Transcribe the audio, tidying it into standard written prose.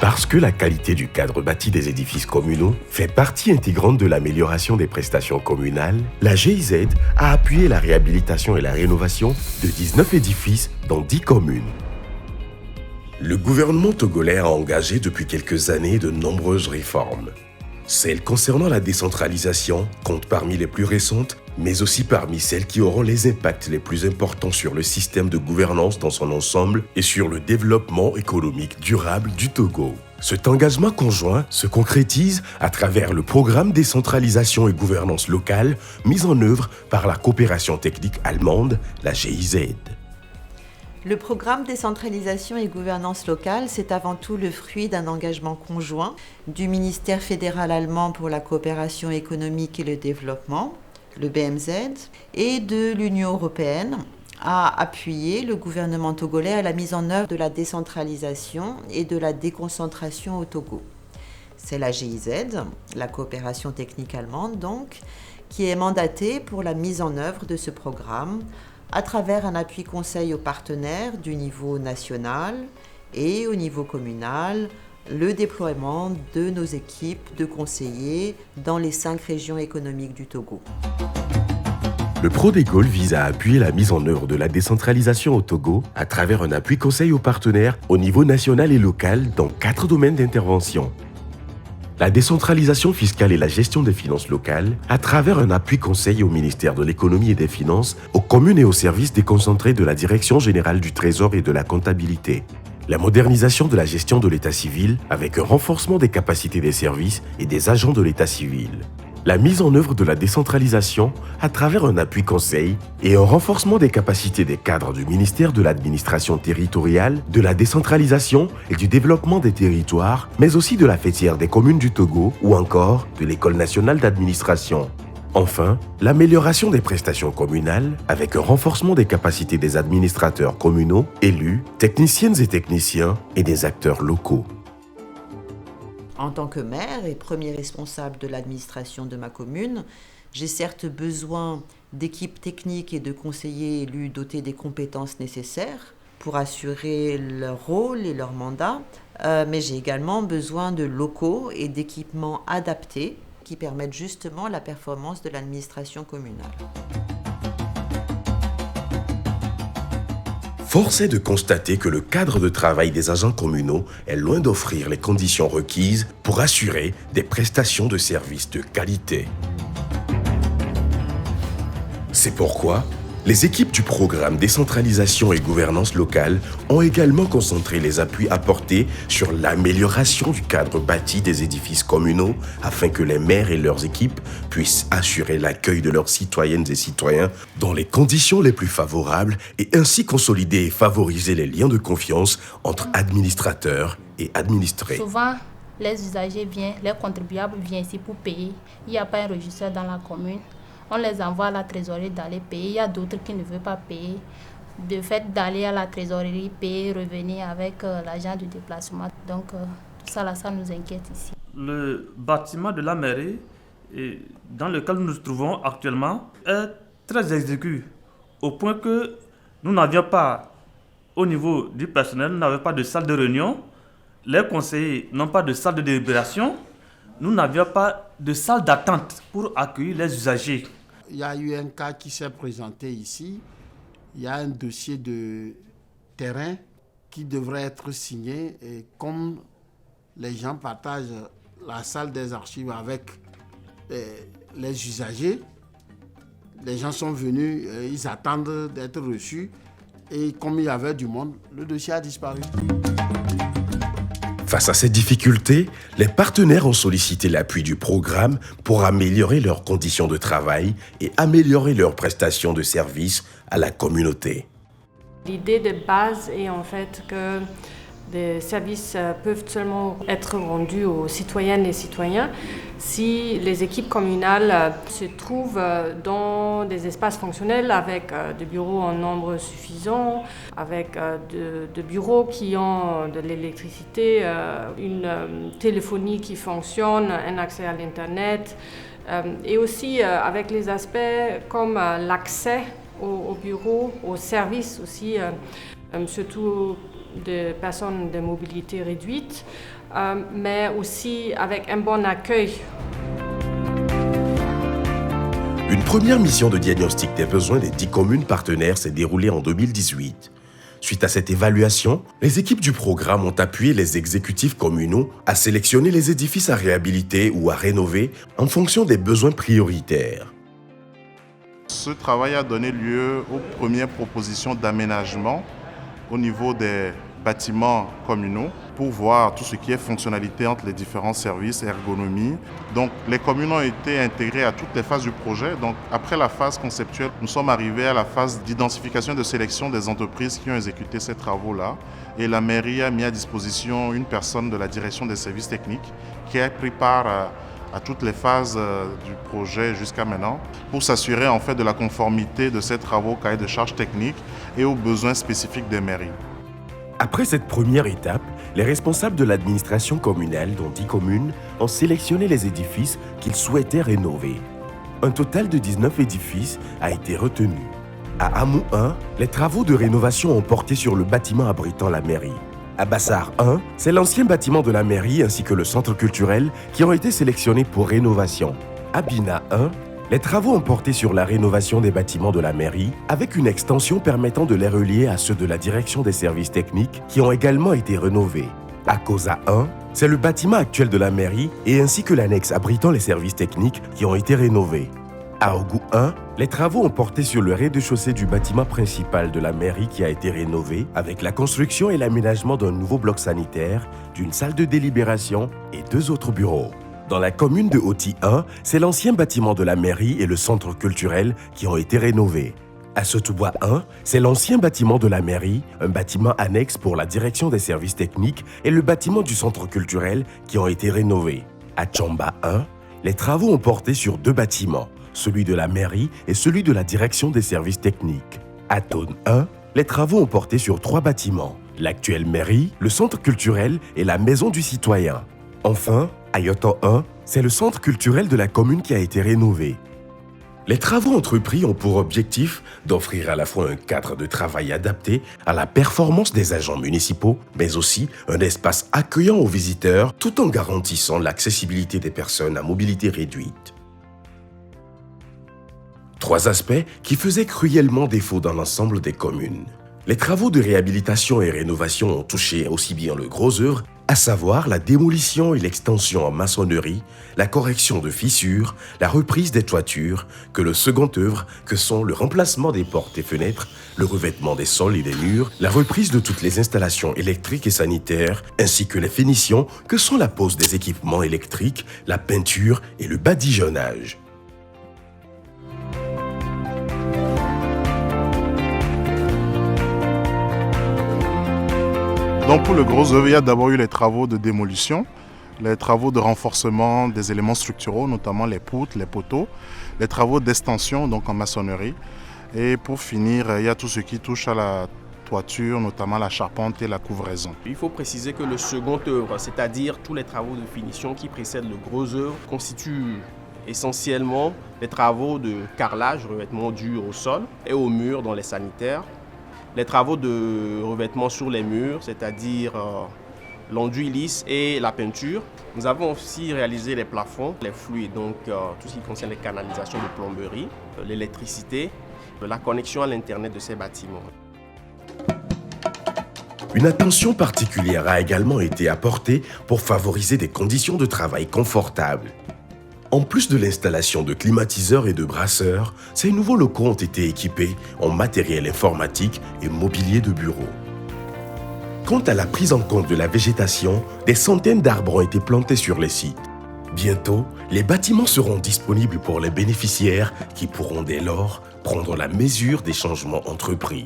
Parce que la qualité du cadre bâti des édifices communaux fait partie intégrante de l'amélioration des prestations communales, la GIZ a appuyé la réhabilitation et la rénovation de 19 édifices dans 10 communes. Le gouvernement togolais a engagé depuis quelques années de nombreuses réformes. Celles concernant la décentralisation comptent parmi les plus récentes, mais aussi parmi celles qui auront les impacts les plus importants sur le système de gouvernance dans son ensemble et sur le développement économique durable du Togo. Cet engagement conjoint se concrétise à travers le programme décentralisation et gouvernance locale mis en œuvre par la coopération technique allemande, la GIZ. Le programme décentralisation et gouvernance locale, c'est avant tout le fruit d'un engagement conjoint du ministère fédéral allemand pour la coopération économique et le développement, le BMZ, et de l'Union européenne à appuyer le gouvernement togolais à la mise en œuvre de la décentralisation et de la déconcentration au Togo. C'est la GIZ, la coopération technique allemande donc, qui est mandatée pour la mise en œuvre de ce programme à travers un appui conseil aux partenaires du niveau national et au niveau communal, le déploiement de nos équipes de conseillers dans les 5 régions économiques du Togo. Le Prodécol vise à appuyer la mise en œuvre de la décentralisation au Togo à travers un appui conseil aux partenaires au niveau national et local dans 4 domaines d'intervention. La décentralisation fiscale et la gestion des finances locales à travers un appui conseil au ministère de l'économie et des finances, aux communes et aux services déconcentrés de la Direction générale du Trésor et de la comptabilité. La modernisation de la gestion de l'état civil avec un renforcement des capacités des services et des agents de l'état civil. La mise en œuvre de la décentralisation à travers un appui conseil et un renforcement des capacités des cadres du ministère de l'administration territoriale, de la décentralisation et du développement des territoires, mais aussi de la fêtière des communes du Togo ou encore de l'École nationale d'administration. Enfin, l'amélioration des prestations communales avec un renforcement des capacités des administrateurs communaux, élus, techniciennes et techniciens et des acteurs locaux. En tant que maire et premier responsable de l'administration de ma commune, j'ai certes besoin d'équipes techniques et de conseillers élus dotés des compétences nécessaires pour assurer leur rôle et leur mandat, mais j'ai également besoin de locaux et d'équipements adaptés qui permettent justement la performance de l'administration communale. Force est de constater que le cadre de travail des agents communaux est loin d'offrir les conditions requises pour assurer des prestations de services de qualité. C'est pourquoi les équipes du programme décentralisation et gouvernance locale ont également concentré les appuis apportés sur l'amélioration du cadre bâti des édifices communaux afin que les maires et leurs équipes puissent assurer l'accueil de leurs citoyennes et citoyens dans les conditions les plus favorables et ainsi consolider et favoriser les liens de confiance entre administrateurs et administrés. Souvent, les usagers viennent, les contribuables viennent ici pour payer. Il n'y a pas un registre dans la commune. On les envoie à la trésorerie d'aller payer. Il y a d'autres qui ne veulent pas payer. De fait d'aller à la trésorerie, payer, revenir avec l'agent de déplacement. Donc, tout ça, là, ça nous inquiète ici. Le bâtiment de la mairie, dans lequel nous nous trouvons actuellement, est très exigu. Au point que nous n'avions pas, au niveau du personnel, nous n'avions pas de salle de réunion. Les conseillers n'ont pas de salle de délibération. Nous n'avions pas de salle d'attente pour accueillir les usagers. Il y a eu un cas qui s'est présenté ici. Il y a un dossier de terrain qui devrait être signé. Et comme les gens partagent la salle des archives avec les usagers, les gens sont venus, ils attendent d'être reçus. Et comme il y avait du monde, le dossier a disparu. Face à ces difficultés, les partenaires ont sollicité l'appui du programme pour améliorer leurs conditions de travail et améliorer leurs prestations de services à la communauté. L'idée de base est en fait que des services peuvent seulement être rendus aux citoyennes et citoyens si les équipes communales se trouvent dans des espaces fonctionnels avec des bureaux en nombre suffisant, avec de bureaux qui ont de l'électricité, une téléphonie qui fonctionne, un accès à l'Internet et aussi avec les aspects comme l'accès aux bureaux, aux services aussi, surtout de personnes de mobilité réduite, mais aussi avec un bon accueil. Une première mission de diagnostic des besoins des 10 communes partenaires s'est déroulée en 2018. Suite à cette évaluation, les équipes du programme ont appuyé les exécutifs communaux à sélectionner les édifices à réhabiliter ou à rénover en fonction des besoins prioritaires. Ce travail a donné lieu aux premières propositions d'aménagement au niveau des bâtiments communaux pour voir tout ce qui est fonctionnalité entre les différents services, ergonomie. Donc les communes ont été intégrées à toutes les phases du projet. Donc après la phase conceptuelle, nous sommes arrivés à la phase d'identification et de sélection des entreprises qui ont exécuté ces travaux-là. Et la mairie a mis à disposition une personne de la direction des services techniques qui a pris part à toutes les phases du projet jusqu'à maintenant pour s'assurer en fait de la conformité de ces travaux au cahier de charges techniques et aux besoins spécifiques des mairies. Après cette première étape, les responsables de l'administration communale, dont 10 communes, ont sélectionné les édifices qu'ils souhaitaient rénover. Un total de 19 édifices a été retenu. À Hamou 1, les travaux de rénovation ont porté sur le bâtiment abritant la mairie. À Bassar 1, c'est l'ancien bâtiment de la mairie ainsi que le centre culturel qui ont été sélectionnés pour rénovation. À Bina 1, les travaux ont porté sur la rénovation des bâtiments de la mairie avec une extension permettant de les relier à ceux de la direction des services techniques qui ont également été rénovés. À Kosa 1, c'est le bâtiment actuel de la mairie et ainsi que l'annexe abritant les services techniques qui ont été rénovés. À Ogou 1, les travaux ont porté sur le rez-de-chaussée du bâtiment principal de la mairie qui a été rénové avec la construction et l'aménagement d'un nouveau bloc sanitaire, d'une salle de délibération et 2 autres bureaux. Dans la commune de Oti 1, c'est l'ancien bâtiment de la mairie et le centre culturel qui ont été rénovés. À Sotoubois 1, c'est l'ancien bâtiment de la mairie, un bâtiment annexe pour la direction des services techniques et le bâtiment du centre culturel qui ont été rénovés. À Tchamba 1, les travaux ont porté sur 2 bâtiments, celui de la mairie et celui de la direction des services techniques. À Tone 1, les travaux ont porté sur 3 bâtiments, l'actuelle mairie, le centre culturel et la maison du citoyen. Enfin, à Yoto 1, c'est le centre culturel de la commune qui a été rénové. Les travaux entrepris ont pour objectif d'offrir à la fois un cadre de travail adapté à la performance des agents municipaux, mais aussi un espace accueillant aux visiteurs tout en garantissant l'accessibilité des personnes à mobilité réduite. 3 aspects qui faisaient cruellement défaut dans l'ensemble des communes. Les travaux de réhabilitation et rénovation ont touché aussi bien le gros œuvre, à savoir la démolition et l'extension en maçonnerie, la correction de fissures, la reprise des toitures, que le second œuvre, que sont le remplacement des portes et fenêtres, le revêtement des sols et des murs, la reprise de toutes les installations électriques et sanitaires, ainsi que les finitions, que sont la pose des équipements électriques, la peinture et le badigeonnage. Donc pour le gros œuvre, il y a d'abord eu les travaux de démolition, les travaux de renforcement des éléments structuraux, notamment les poutres, les poteaux, les travaux d'extension donc en maçonnerie. Et pour finir, il y a tout ce qui touche à la toiture, notamment la charpente et la couvraison. Il faut préciser que le second œuvre, c'est-à-dire tous les travaux de finition qui précèdent le gros œuvre, constituent essentiellement les travaux de carrelage, revêtement dur au sol et aux murs dans les sanitaires. Les travaux de revêtement sur les murs, c'est-à-dire l'enduit lisse et la peinture. Nous avons aussi réalisé les plafonds, les fluides, donc tout ce qui concerne les canalisations de plomberie, l'électricité, la connexion à l'Internet de ces bâtiments. Une attention particulière a également été apportée pour favoriser des conditions de travail confortables. En plus de l'installation de climatiseurs et de brasseurs, ces nouveaux locaux ont été équipés en matériel informatique et mobilier de bureau. Quant à la prise en compte de la végétation, des centaines d'arbres ont été plantés sur les sites. Bientôt, les bâtiments seront disponibles pour les bénéficiaires qui pourront dès lors prendre la mesure des changements entrepris.